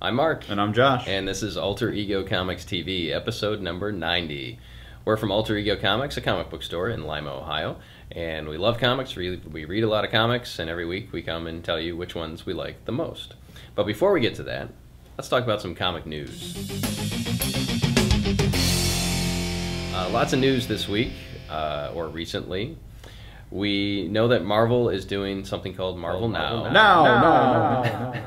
I'm Mark. And I'm Josh. And this is Alter Ego Comics TV, episode number 90. We're from Alter Ego Comics, a comic book store in Lima, Ohio. And we love comics. We read a lot of comics, and every week we come and tell you which ones we like the most. But before we get to that, let's talk about some comic news. Lots of news this week, or recently. We know that Marvel is doing something called Marvel Now. No.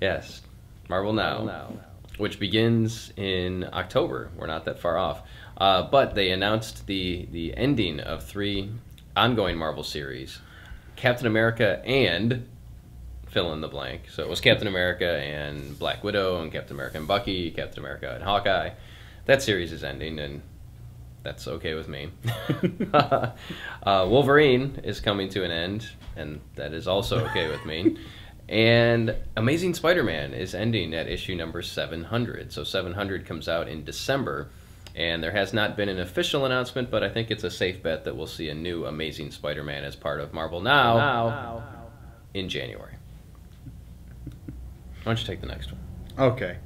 Yes, Marvel Now, which begins in October. We're not that far off. But they announced the ending of 3 ongoing Marvel series, Captain America and fill in the blank. So it was Captain America and Black Widow, and Captain America and Bucky, Captain America and Hawkeye. That series is ending, and that's okay with me. Wolverine is coming to an end, and that is also okay with me. And Amazing Spider-Man is ending at issue number 700. So 700 comes out in December, and there has not been an official announcement, but I think it's a safe bet that we'll see a new Amazing Spider-Man as part of Marvel Now in January. Why don't you take the next one? Okay.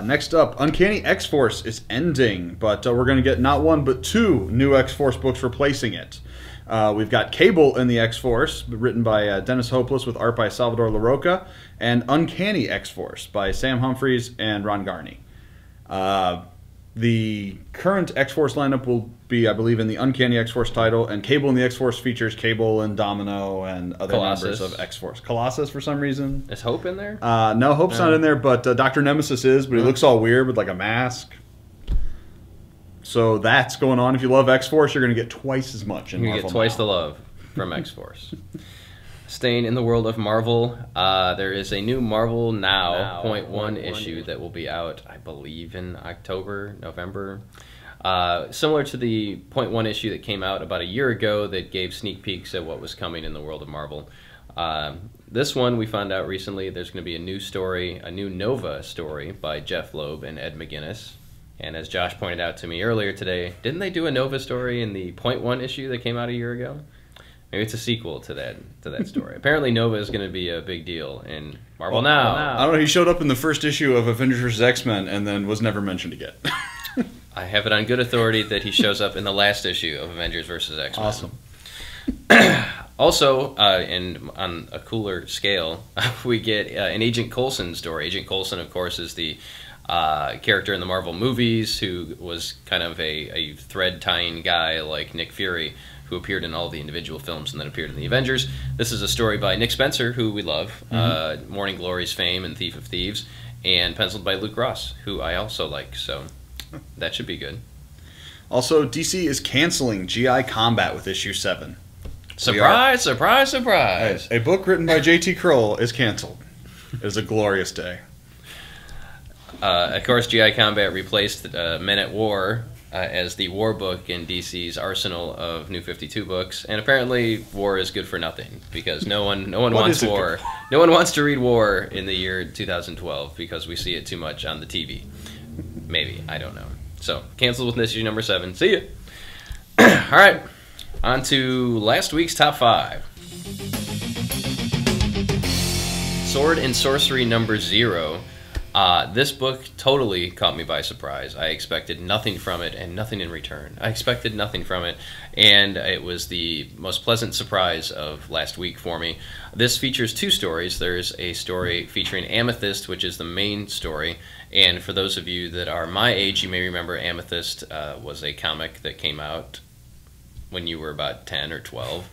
Next up, Uncanny X-Force is ending, but we're going to get not 1 but 2 new X-Force books replacing it. We've got Cable in the X-Force, written by Dennis Hopeless with art by Salvador Larroca, and Uncanny X-Force by Sam Humphries and Ron Garney. The current X-Force lineup will be, I believe, in the Uncanny X-Force title, and Cable in the X-Force features Cable and Domino and other members of X-Force. Colossus, for some reason. Is Hope in there? No, Hope's not in there, but Dr. Nemesis is, but he looks all weird with like a mask. So that's going on. If you love X-Force, you're going to get twice as much in Marvel. You get twice the love from X-Force. Staying in the world of Marvel, there is a new Marvel Now .1 issue that will be out, I believe, in October, November. Similar to the .1 issue that came out about a year ago that gave sneak peeks at what was coming in the world of Marvel. This one, we found out recently, there's going to be a new story, a new Nova story by Jeff Loeb and Ed McGuinness. And as Josh pointed out to me earlier today, didn't they do a Nova story in the .1 issue that came out a year ago? Maybe it's a sequel to that story. Apparently Nova is going to be a big deal in Marvel Now. I don't know, he showed up in the first issue of Avengers vs. X-Men and then was never mentioned again. I have it on good authority that he shows up in the last issue of Avengers vs. X-Men. Awesome. Also, and on a cooler scale, we get an Agent Coulson story. Agent Coulson, of course, is the character in the Marvel movies who was kind of a thread-tying guy like Nick Fury, who appeared in all the individual films and then appeared in the Avengers. This is a story by Nick Spencer, who we love, Morning Glory's fame and Thief of Thieves, and penciled by Luke Ross, who I also like, so that should be good. Also, DC is canceling GI Combat with issue 7. Surprise, surprise, surprise! A book written by J.T. Kroll is canceled. It was a glorious day. Of course, GI Combat replaced Men at War as the war book in DC's arsenal of New 52 books, and apparently war is good for nothing because no one wants war. No one wants to read war in the year 2012 because we see it too much on the TV. Maybe, I don't know. So canceled with issue number 7. See ya. All right, on to last week's top 5. Sword and Sorcery number 0. This book totally caught me by surprise. I expected nothing from it and nothing in return. I expected nothing from it, and it was the most pleasant surprise of last week for me. This features 2 stories. There's a story featuring Amethyst, which is the main story, and for those of you that are my age, you may remember Amethyst was a comic that came out when you were about 10 or 12,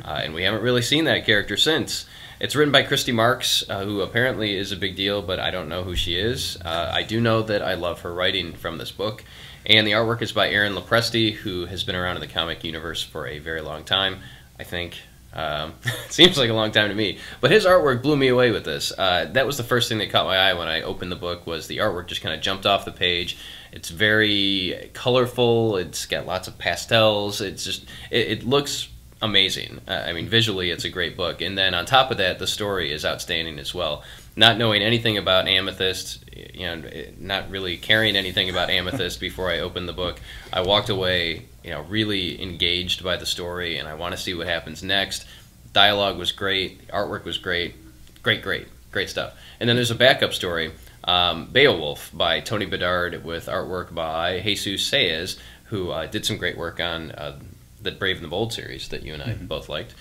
and we haven't really seen that character since. It's written by Christy Marks, who apparently is a big deal, but I don't know who she is. I do know that I love her writing from this book, and the artwork is by Aaron Lopresti, who has been around in the comic universe for a very long time, I think. It seems like a long time to me, but his artwork blew me away with this. That was the first thing that caught my eye when I opened the book, was the artwork just kind of jumped off the page. It's very colorful, it's got lots of pastels, it's just, it looks amazing. I mean, visually it's a great book, and then on top of that, the story is outstanding as well. Not knowing anything about Amethyst, you know, not really caring anything about Amethyst before I opened the book, I walked away, you know, really engaged by the story, and I want to see what happens next. Dialogue was great, the artwork was great, great. Great stuff. And then there's a backup story, Beowulf by Tony Bedard with artwork by Jesus Saez, who did some great work on the Brave and the Bold series that you and I both liked.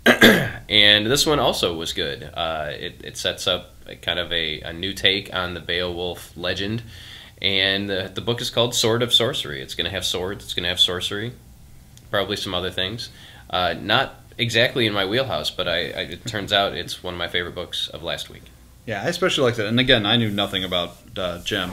And this one also was good. It sets up kind of a new take on the Beowulf legend. And the book is called Sword of Sorcery. It's going to have swords, it's going to have sorcery, probably some other things. Not exactly in my wheelhouse, but it turns out it's one of my favorite books of last week. Yeah, I especially liked it. And again, I knew nothing about Gem.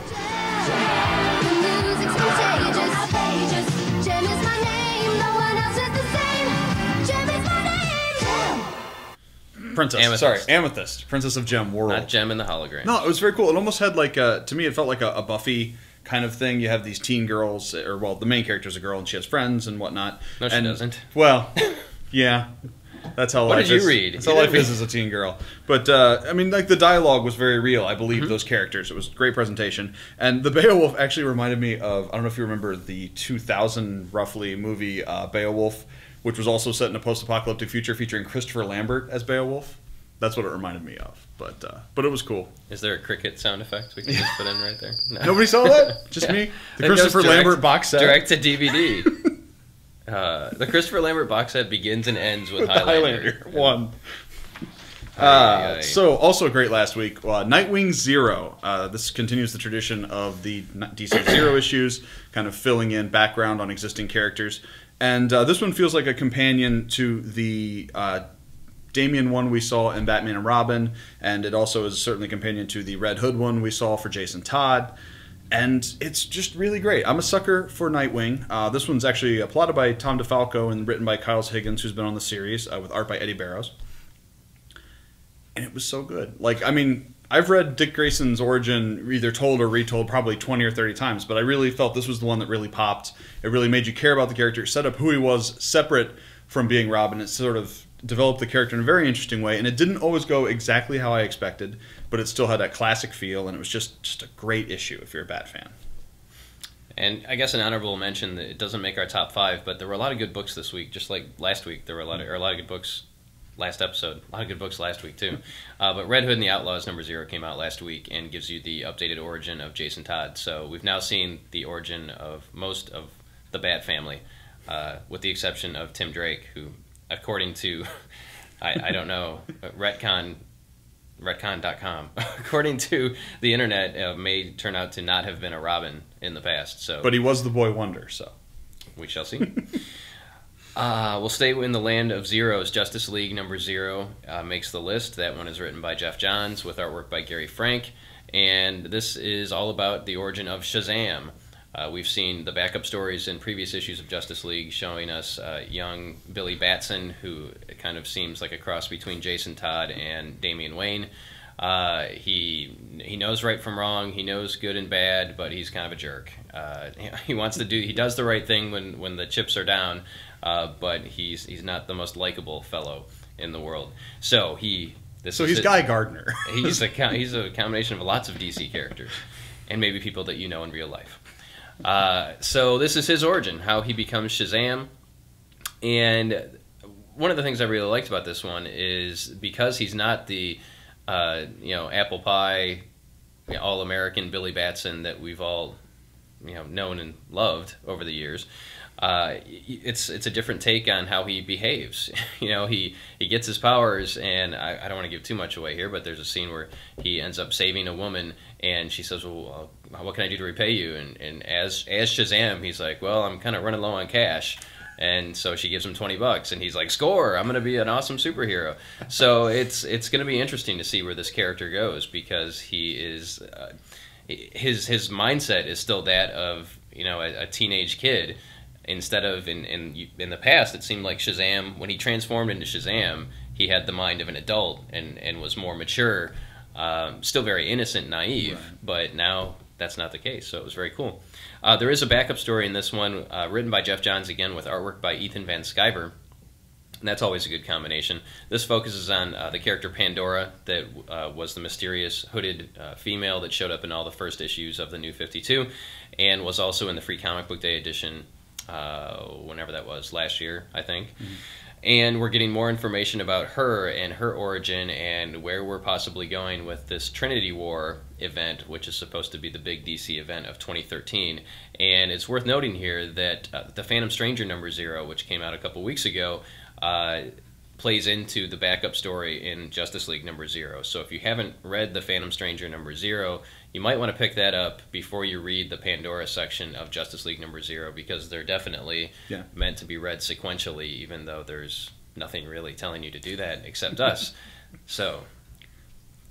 Princess. Amethyst. Sorry, Amethyst. Princess of Gem World. Not Gem in the hologram. No, it was very cool. It almost had like to me, it felt like a Buffy kind of thing. You have these teen girls, or well, the main character's a girl and she has friends and whatnot. No, she doesn't. Well, yeah. That's how what life did is. you read? That's how life is as a teen girl. But, I mean, like, the dialogue was very real. I believed those characters. It was a great presentation. And the Beowulf actually reminded me of, I don't know if you remember the 2000, roughly, movie Beowulf, which was also set in a post-apocalyptic future featuring Christopher Lambert as Beowulf. That's what it reminded me of. But it was cool. Is there a cricket sound effect we can just put in right there? No. Nobody saw that? Just me? The Christopher Lambert box set? Direct to DVD. The Christopher Lambert box set begins and ends with Highlander 1. So, also great last week, Nightwing Zero. This continues the tradition of the DC Zero issues, kind of filling in background on existing characters. And this one feels like a companion to the Damian one we saw in Batman and Robin, and it also is certainly a companion to the Red Hood one we saw for Jason Todd. And it's just really great. I'm a sucker for Nightwing. This one's actually plotted by Tom DeFalco and written by Kyle Higgins, who's been on the series, with art by Eddie Barrows. And it was so good. Like, I mean, I've read Dick Grayson's origin either told or retold probably 20 or 30 times, but I really felt this was the one that really popped. It really made you care about the character. It set up who he was separate from being Robin. It sort of developed the character in a very interesting way, and it didn't always go exactly how I expected, but it still had that classic feel, and it was just a great issue if you're a Bat fan. And I guess an honorable mention that it doesn't make our top 5, but there were a lot of good books this week, just like last week. There were a lot of good books last episode, a lot of good books last week too. But Red Hood and the Outlaws #0 came out last week and gives you the updated origin of Jason Todd. So we've now seen the origin of most of the Bat family, with the exception of Tim Drake, who, according to, I don't know, retcon.com, according to the internet, may turn out to not have been a Robin in the past. So, but he was the Boy Wonder, so we shall see. We'll stay in the land of zeros. Justice League #0 makes the list. That one is written by Jeff Johns with artwork by Gary Frank, and this is all about the origin of Shazam. We've seen the backup stories in previous issues of Justice League showing us young Billy Batson, who kind of seems like a cross between Jason Todd and Damian Wayne. He knows right from wrong, he knows good and bad, but he's kind of a jerk. He does the right thing when the chips are down, but he's not the most likable fellow in the world. So he's Guy Gardner. he's a combination of lots of DC characters, and maybe people that you know in real life. So this is his origin, how he becomes Shazam. And one of the things I really liked about this one is because he's not the apple pie, all-American Billy Batson that we've all known and loved over the years. It's a different take on how he behaves. He gets his powers, and I don't want to give too much away here, but there's a scene where he ends up saving a woman, and she says, well, what can I do to repay you? And as Shazam, he's like, well, I'm kind of running low on cash. And so she gives him $20, and he's like, score, I'm going to be an awesome superhero. So it's going to be interesting to see where this character goes, because he is his mindset is still that of a teenage kid. Instead of in the past, it seemed like Shazam, when he transformed into Shazam, he had the mind of an adult and was more mature, still very innocent, naive. Right. But now that's not the case, so it was very cool. There is a backup story in this one, written by Jeff Johns again with artwork by Ethan Van Sciver, and that's always a good combination. This focuses on the character Pandora, that was the mysterious hooded female that showed up in all the first issues of the New 52, and was also in the Free Comic Book Day edition, whenever that was, last year, I think. Mm-hmm. And we're getting more information about her and her origin and where we're possibly going with this Trinity War event, which is supposed to be the big DC event of 2013. And it's worth noting here that the Phantom Stranger #0, which came out a couple weeks ago, plays into the backup story in Justice League #0. So if you haven't read the Phantom Stranger #0, you might want to pick that up before you read the Pandora section of Justice League #0, because they're definitely meant to be read sequentially, even though there's nothing really telling you to do that except us. So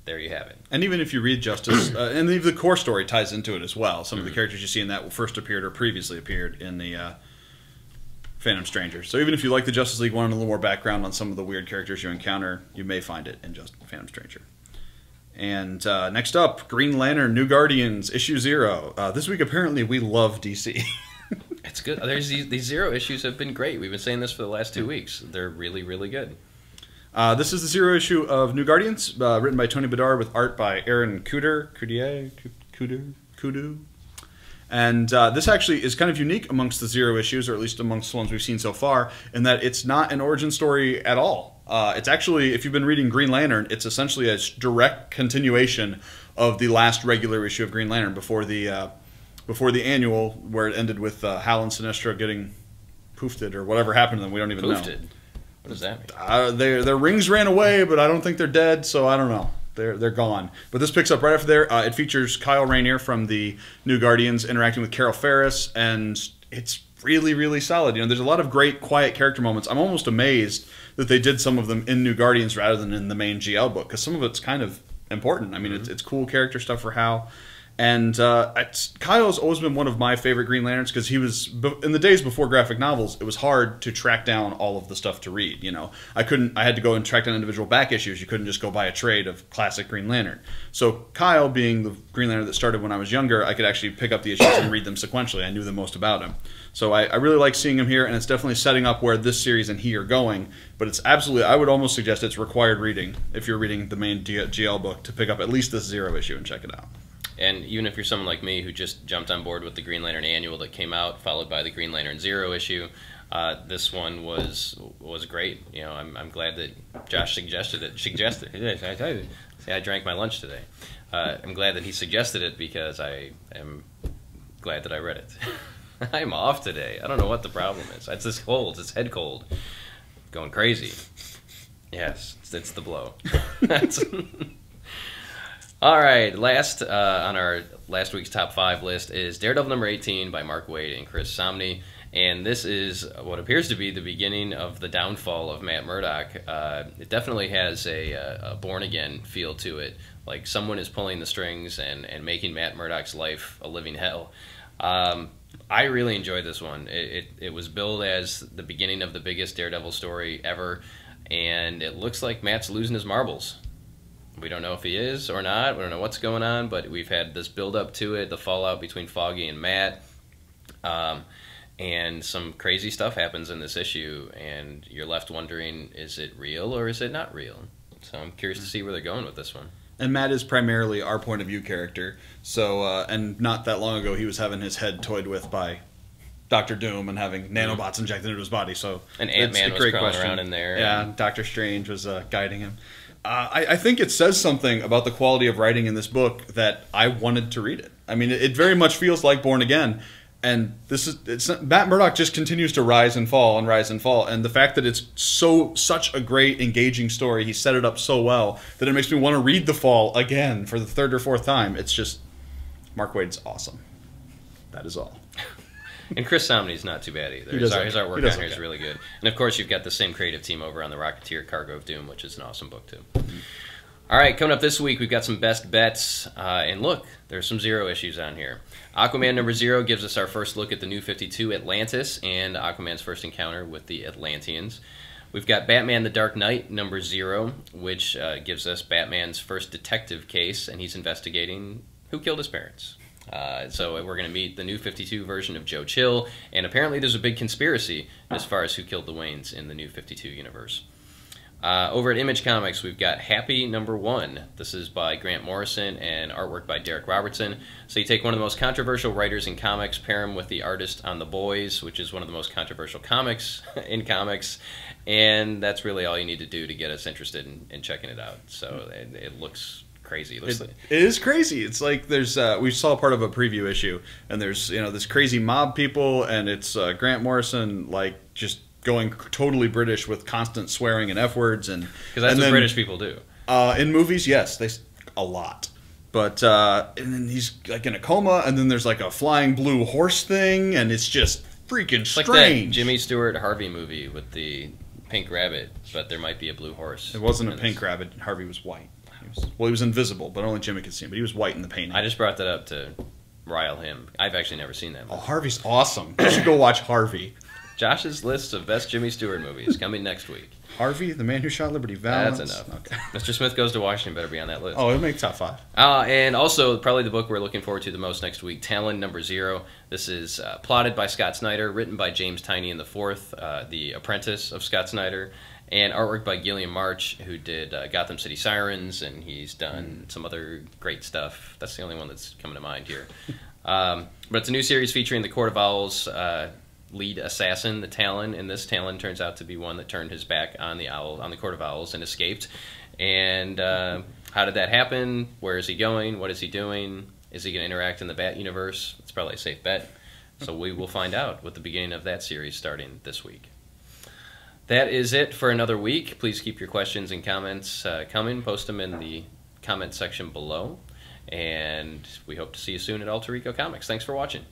there you have it. And even if you read Justice, and the core story ties into it as well. Some of the characters you see in that first appeared or previously appeared in the Phantom Stranger. So even if you like the Justice League one and a little more background on some of the weird characters you encounter, you may find it in just Phantom Stranger. And next up, Green Lantern, New Guardians, issue 0. This week, apparently, we love DC. It's good. There's these Zero issues have been great. We've been saying this for the last 2 weeks. They're really, really good. This is the 0 issue of New Guardians, written by Tony Bedard with art by Aaron Kuder. And this actually is kind of unique amongst the 0 issues, or at least amongst the ones we've seen so far, in that it's not an origin story at all. It's actually, if you've been reading Green Lantern, it's essentially a direct continuation of the last regular issue of Green Lantern before the annual, where it ended with Hal and Sinestro getting poofed or whatever happened to them. We don't even know. What does that mean? Their rings ran away, but I don't think they're dead, so I don't know. They're gone. But this picks up right after there. It features Kyle Rayner from the New Guardians interacting with Carol Ferris, and it's really, really solid. There's a lot of great, quiet character moments. I'm almost amazed that they did some of them in New Guardians rather than in the main GL book, because some of it's kind of important. I mean, it's cool character stuff for Hal. And Kyle's always been one of my favorite Green Lanterns, because he was, in the days before graphic novels, it was hard to track down all of the stuff to read. I had to go and track down individual back issues. You couldn't just go buy a trade of classic Green Lantern. So Kyle, being the Green Lantern that started when I was younger, I could actually pick up the issues and read them sequentially. I knew the most about him. So I really like seeing him here, and it's definitely setting up where this series and he are going. But it's absolutely, I would almost suggest it's required reading, if you're reading the main GL book, to pick up at least this 0 issue and check it out. And even if you're someone like me who just jumped on board with the Green Lantern annual that came out, followed by the Green Lantern 0 issue, this one was great. I'm glad that Josh suggested it. See, I drank my lunch today. I'm glad that he suggested it, because I am glad that I read it. I'm off today. I don't know what the problem is. It's this cold. It's head cold. Going crazy. Yes, it's the blow. All right, last on our last week's top 5 list is Daredevil #18 by Mark Waid and Chris Samnee, and this is what appears to be the beginning of the downfall of Matt Murdock. It definitely has a born-again feel to it, like someone is pulling the strings and making Matt Murdock's life a living hell. I really enjoyed this one. It was billed as the beginning of the biggest Daredevil story ever, and it looks like Matt's losing his marbles. We don't know if he is or not. We don't know what's going on, but we've had this build-up to it, the fallout between Foggy and Matt, and some crazy stuff happens in this issue, and you're left wondering, is it real or is it not real? So I'm curious to see where they're going with this one. And Matt is primarily our point of view character, so and not that long ago he was having his head toyed with by Dr. Doom and having nanobots injected into his body. So and Ant-Man was crawling around in there. Yeah, and Doctor Strange was guiding him. I think it says something about the quality of writing in this book that I wanted to read it. I mean, it very much feels like Born Again, and Matt Murdock just continues to rise and fall and rise and fall. And the fact that it's such a great, engaging story, he set it up so well that it makes me want to read The Fall again for the 3rd or 4th time. It's just, Mark Waid's awesome. That is all. And Chris Samnee's not too bad either. His artwork on here is really good. And of course, you've got the same creative team over on the Rocketeer Cargo of Doom, which is an awesome book too. All right, coming up this week, we've got some best bets. And look, there's some 0 issues on here. Aquaman #0 gives us our first look at the New 52 Atlantis and Aquaman's first encounter with the Atlanteans. We've got Batman the Dark Knight #0, which gives us Batman's first detective case, and he's investigating who killed his parents. So we're going to meet the New 52 version of Joe Chill, and apparently there's a big conspiracy as far as who killed the Waynes in the New 52 universe. Over at Image Comics, we've got Happy #1. This is by Grant Morrison and artwork by Derek Robertson. So you take one of the most controversial writers in comics, pair him with the artist on The Boys, which is one of the most controversial comics in comics, and that's really all you need to do to get us interested in checking it out. So it looks crazy. It is crazy. It's like there's we saw part of a preview issue, and there's this crazy mob people, and it's Grant Morrison like just going totally British with constant swearing and F words, and because that's what British people do. In movies, yes, a lot. But and then he's like in a coma, and then there's like a flying blue horse thing, and it's just freaking strange. Like that Jimmy Stewart Harvey movie with the pink rabbit, but there might be a blue horse. It wasn't a pink rabbit. Harvey was white. He was invisible, but only Jimmy could see him. But he was white in the painting. I just brought that up to rile him. I've actually never seen that movie. Oh, Harvey's awesome. You should go watch Harvey. Josh's list of best Jimmy Stewart movies coming next week. Harvey, The Man Who Shot Liberty Valance. That's enough. Okay. Mr. Smith Goes to Washington better be on that list. Oh, it'll make top 5. And also, probably the book we're looking forward to the most next week, Talon #0. This is plotted by Scott Snyder, written by James Tynion IV, the apprentice of Scott Snyder, and artwork by Gilliam March, who did Gotham City Sirens, and he's done some other great stuff. That's the only one that's coming to mind here. But it's a new series featuring the Court of Owls lead assassin, the Talon, and this Talon turns out to be one that turned his back on the Court of Owls and escaped. And how did that happen? Where is he going? What is he doing? Is he going to interact in the Bat universe? It's probably a safe bet. So we will find out with the beginning of that series starting this week. That is it for another week. Please keep your questions and comments coming. Post them in the comment section below. And we hope to see you soon at Alter Ego Comics. Thanks for watching.